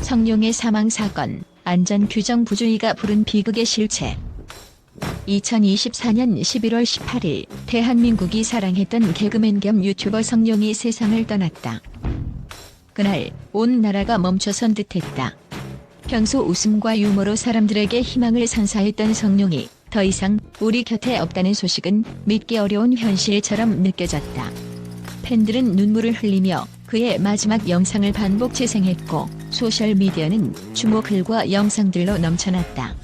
성룡의 사망 사건, 안전규정 부주의가 부른 비극의 실체. 2024년 11월 18일 대한민국이 사랑했던 개그맨 겸 유튜버 성룡이 세상을 떠났다. 그날 온 나라가 멈춰선 듯했다. 평소 웃음과 유머로 사람들에게 희망을 선사했던 성룡이 더 이상 우리 곁에 없다는 소식은 믿기 어려운 현실처럼 느껴졌다. 팬들은 눈물을 흘리며 그의 마지막 영상을 반복 재생했고 소셜미디어는 주목글과 영상들로 넘쳐났다.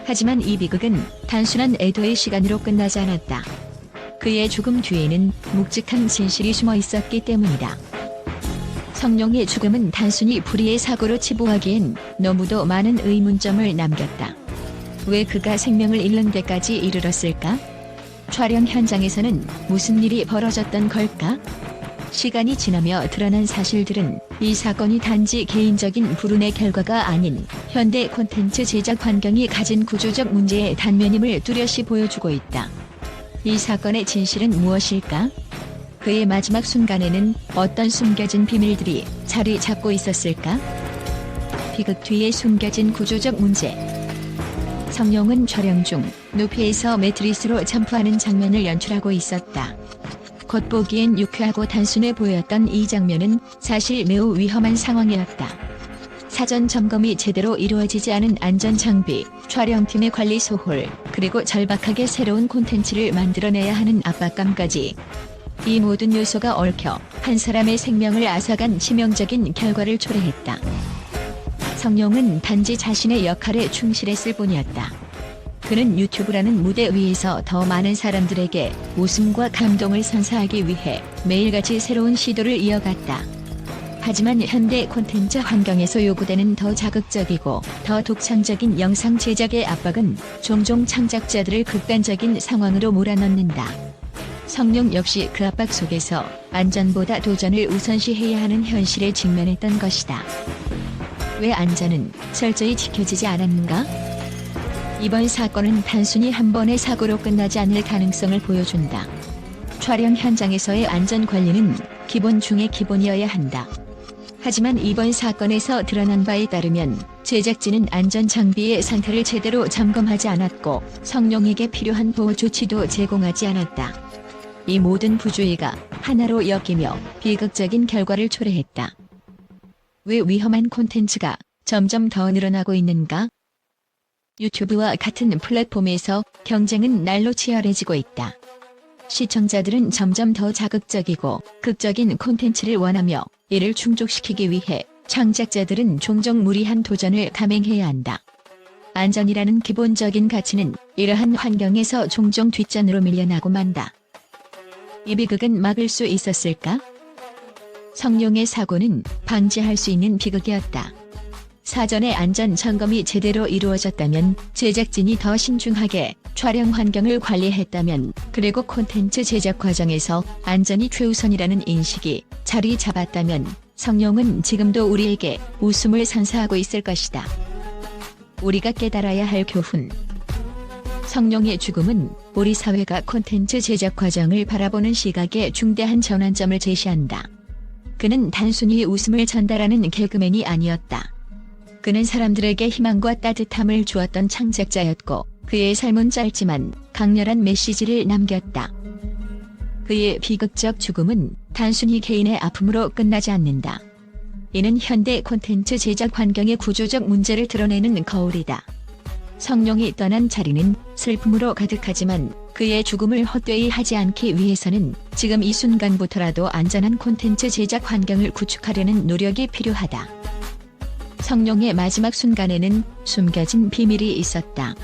하지만 이 비극은 단순한 애도의 시간으로 끝나지 않았다. 그의 죽음 뒤에는 묵직한 진실이 숨어 있었기 때문이다. 성룡의 죽음은 단순히 불의의 사고로 치부하기엔 너무도 많은 의문점을 남겼다. 왜 그가 생명을 잃는 데까지 이르렀을까? 촬영 현장에서는 무슨 일이 벌어졌던 걸까? 시간이 지나며 드러난 사실들은 이 사건이 단지 개인적인 불운의 결과가 아닌 현대 콘텐츠 제작 환경이 가진 구조적 문제의 단면임을 뚜렷이 보여주고 있다. 이 사건의 진실은 무엇일까? 그의 마지막 순간에는 어떤 숨겨진 비밀들이 자리 잡고 있었을까? 비극 뒤에 숨겨진 구조적 문제. 성룡은 촬영 중 높이에서 매트리스로 점프하는 장면을 연출하고 있었다. 겉보기엔 유쾌하고 단순해 보였던 이 장면은 사실 매우 위험한 상황이었다. 사전 점검이 제대로 이루어지지 않은 안전장비, 촬영팀의 관리 소홀, 그리고 절박하게 새로운 콘텐츠를 만들어내야 하는 압박감까지. 이 모든 요소가 얽혀 한 사람의 생명을 앗아간 치명적인 결과를 초래했다. 성룡은 단지 자신의 역할에 충실했을 뿐이었다. 그는 유튜브라는 무대 위에서 더 많은 사람들에게 웃음과 감동을 선사하기 위해 매일같이 새로운 시도를 이어갔다. 하지만 현대 콘텐츠 환경에서 요구되는 더 자극적이고 더 독창적인 영상 제작의 압박은 종종 창작자들을 극단적인 상황으로 몰아넣는다. 성룡 역시 그 압박 속에서 안전보다 도전을 우선시해야 하는 현실에 직면했던 것이다. 왜 안전은 철저히 지켜지지 않았는가? 이번 사건은 단순히 한 번의 사고로 끝나지 않을 가능성을 보여준다. 촬영 현장에서의 안전관리는 기본 중의 기본이어야 한다. 하지만 이번 사건에서 드러난 바에 따르면 제작진은 안전장비의 상태를 제대로 점검하지 않았고 성룡에게 필요한 보호 조치도 제공하지 않았다. 이 모든 부주의가 하나로 엮이며 비극적인 결과를 초래했다. 왜 위험한 콘텐츠가 점점 더 늘어나고 있는가? 유튜브와 같은 플랫폼에서 경쟁은 날로 치열해지고 있다. 시청자들은 점점 더 자극적이고 극적인 콘텐츠를 원하며 이를 충족시키기 위해 창작자들은 종종 무리한 도전을 감행해야 한다. 안전이라는 기본적인 가치는 이러한 환경에서 종종 뒷전으로 밀려나고 만다. 이 비극은 막을 수 있었을까? 성룡의 사고는 방지할 수 있는 비극이었다. 사전에 안전 점검이 제대로 이루어졌다면, 제작진이 더 신중하게 촬영 환경을 관리했다면, 그리고 콘텐츠 제작 과정에서 안전이 최우선이라는 인식이 자리 잡았다면 성룡은 지금도 우리에게 웃음을 선사하고 있을 것이다. 우리가 깨달아야 할 교훈. 성룡의 죽음은 우리 사회가 콘텐츠 제작 과정을 바라보는 시각에 중대한 전환점을 제시한다. 그는 단순히 웃음을 전달하는 개그맨이 아니었다. 그는 사람들에게 희망과 따뜻함을 주었던 창작자였고, 그의 삶은 짧지만 강렬한 메시지를 남겼다. 그의 비극적 죽음은 단순히 개인의 아픔으로 끝나지 않는다. 이는 현대 콘텐츠 제작 환경의 구조적 문제를 드러내는 거울이다. 성룡이 떠난 자리는 슬픔으로 가득하지만 그의 죽음을 헛되이 하지 않기 위해서는 지금 이 순간부터라도 안전한 콘텐츠 제작 환경을 구축하려는 노력이 필요하다. 성룡의 마지막 순간에는 숨겨진 비밀이 있었다.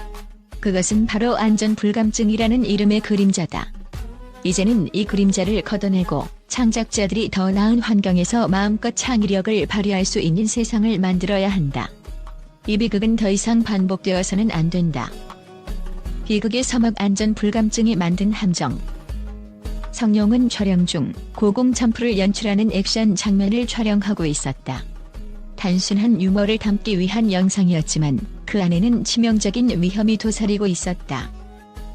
그것은 바로 안전불감증이라는 이름의 그림자다. 이제는 이 그림자를 걷어내고 창작자들이 더 나은 환경에서 마음껏 창의력을 발휘할 수 있는 세상을 만들어야 한다. 이 비극은 더 이상 반복되어서는 안 된다. 비극의 서막 안전불감증이 만든 함정. 성룡은 촬영 중 고공 점프를 연출하는 액션 장면을 촬영하고 있었다. 단순한 유머를 담기 위한 영상이었지만 그 안에는 치명적인 위험이 도사리고 있었다.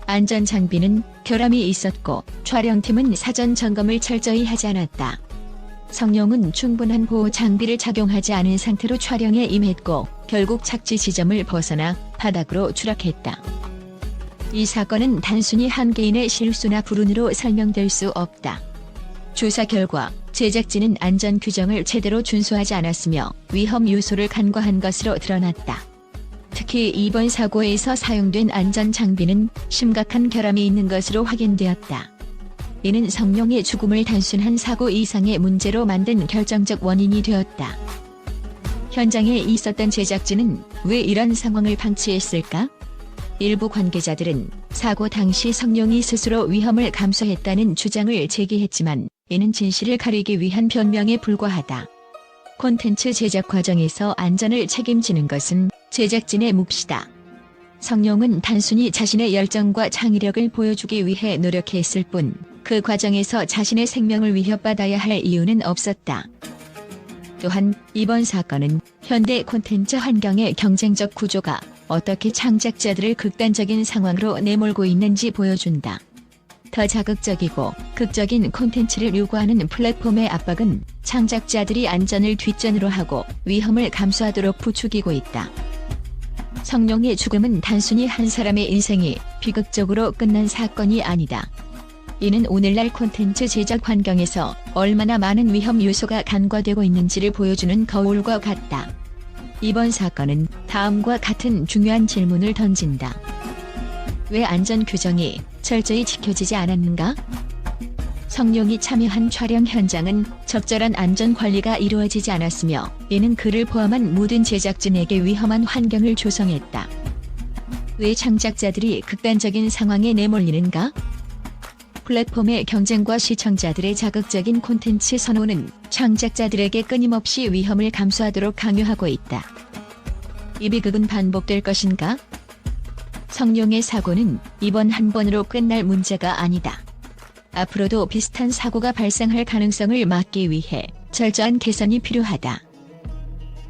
안전장비는 결함이 있었고 촬영팀은 사전 점검을 철저히 하지 않았다. 성룡은 충분한 보호 장비를 착용하지 않은 상태로 촬영에 임했고 결국 착지 지점을 벗어나 바닥으로 추락했다. 이 사건은 단순히 한 개인의 실수나 불운으로 설명될 수 없다. 조사 결과 제작진은 안전 규정을 제대로 준수하지 않았으며 위험 요소를 간과한 것으로 드러났다. 특히 이번 사고에서 사용된 안전 장비는 심각한 결함이 있는 것으로 확인되었다. 이는 성룡의 죽음을 단순한 사고 이상의 문제로 만든 결정적 원인이 되었다. 현장에 있었던 제작진은 왜 이런 상황을 방치했을까? 일부 관계자들은 사고 당시 성룡이 스스로 위험을 감수했다는 주장을 제기했지만 이는 진실을 가리기 위한 변명에 불과하다. 콘텐츠 제작 과정에서 안전을 책임지는 것은 제작진의 몫이다. 성룡은 단순히 자신의 열정과 창의력을 보여주기 위해 노력했을 뿐 그 과정에서 자신의 생명을 위협받아야 할 이유는 없었다. 또한 이번 사건은 현대 콘텐츠 환경의 경쟁적 구조가 어떻게 창작자들을 극단적인 상황으로 내몰고 있는지 보여준다. 더 자극적이고 극적인 콘텐츠를 요구하는 플랫폼의 압박은 창작자들이 안전을 뒷전으로 하고 위험을 감수하도록 부추기고 있다. 성룡의 죽음은 단순히 한 사람의 인생이 비극적으로 끝난 사건이 아니다. 이는 오늘날 콘텐츠 제작 환경에서 얼마나 많은 위험 요소가 간과되고 있는지를 보여주는 거울과 같다. 이번 사건은 다음과 같은 중요한 질문을 던진다. 왜 안전 규정이 철저히 지켜지지 않았는가? 성룡이 참여한 촬영 현장은 적절한 안전 관리가 이루어지지 않았으며 이는 그를 포함한 모든 제작진에게 위험한 환경을 조성했다. 왜 창작자들이 극단적인 상황에 내몰리는가? 플랫폼의 경쟁과 시청자들의 자극적인 콘텐츠 선호는 창작자들에게 끊임없이 위험을 감수하도록 강요하고 있다. 이 비극은 반복될 것인가? 성룡의 사고는 이번 한 번으로 끝날 문제가 아니다. 앞으로도 비슷한 사고가 발생할 가능성을 막기 위해 철저한 개선이 필요하다.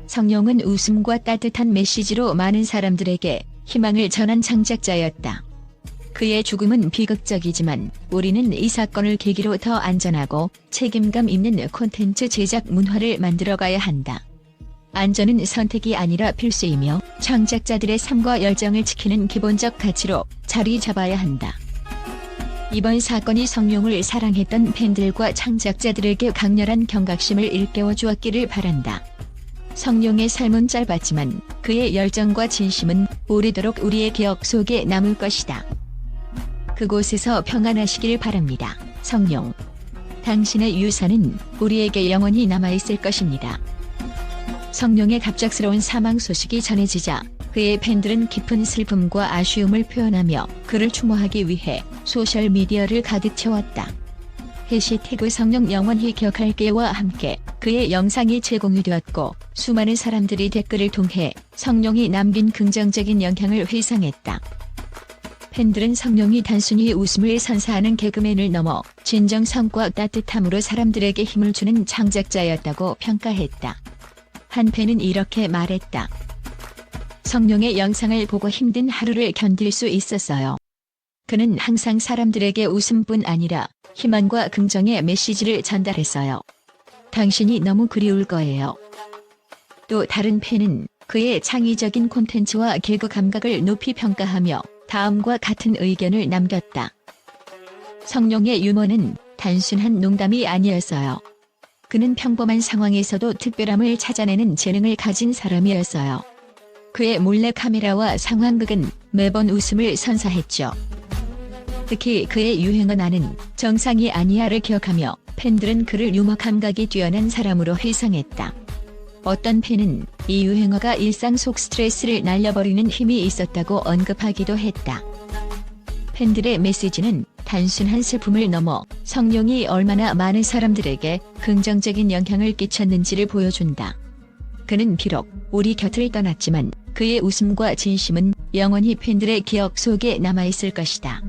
성룡은 웃음과 따뜻한 메시지로 많은 사람들에게 희망을 전한 창작자였다. 그의 죽음은 비극적이지만 우리는 이 사건을 계기로 더 안전하고 책임감 있는 콘텐츠 제작 문화를 만들어가야 한다. 안전은 선택이 아니라 필수이며 창작자들의 삶과 열정을 지키는 기본적 가치로 자리 잡아야 한다. 이번 사건이 성룡을 사랑했던 팬들과 창작자들에게 강렬한 경각심을 일깨워 주었기를 바란다. 성룡의 삶은 짧았지만 그의 열정과 진심은 오래도록 우리의 기억 속에 남을 것이다. 그곳에서 평안하시길 바랍니다. 성룡. 당신의 유산은 우리에게 영원히 남아있을 것입니다. 성룡의 갑작스러운 사망 소식이 전해지자 그의 팬들은 깊은 슬픔과 아쉬움을 표현하며 그를 추모하기 위해 소셜미디어를 가득 채웠다. 해시태그 성룡 영원히 기억할게와 함께 그의 영상이 재공유되었고 수많은 사람들이 댓글을 통해 성룡이 남긴 긍정적인 영향을 회상했다. 팬들은 성룡이 단순히 웃음을 선사하는 개그맨을 넘어 진정성과 따뜻함으로 사람들에게 힘을 주는 창작자였다고 평가했다. 한 팬은 이렇게 말했다. 성룡의 영상을 보고 힘든 하루를 견딜 수 있었어요. 그는 항상 사람들에게 웃음뿐 아니라 희망과 긍정의 메시지를 전달했어요. 당신이 너무 그리울 거예요. 또 다른 팬은 그의 창의적인 콘텐츠와 개그 감각을 높이 평가하며 다음과 같은 의견을 남겼다. 성룡의 유머는 단순한 농담이 아니었어요. 그는 평범한 상황에서도 특별함을 찾아내는 재능을 가진 사람이었어요. 그의 몰래카메라와 상황극은 매번 웃음을 선사했죠. 특히 그의 유행어 나는 정상이 아니야를 기억하며 팬들은 그를 유머 감각이 뛰어난 사람으로 회상했다. 어떤 팬은 이 유행어가 일상 속 스트레스를 날려버리는 힘이 있었다고 언급하기도 했다. 팬들의 메시지는 단순한 슬픔을 넘어 성룡이 얼마나 많은 사람들에게 긍정적인 영향을 끼쳤는지를 보여준다. 그는 비록 우리 곁을 떠났지만 그의 웃음과 진심은 영원히 팬들의 기억 속에 남아있을 것이다.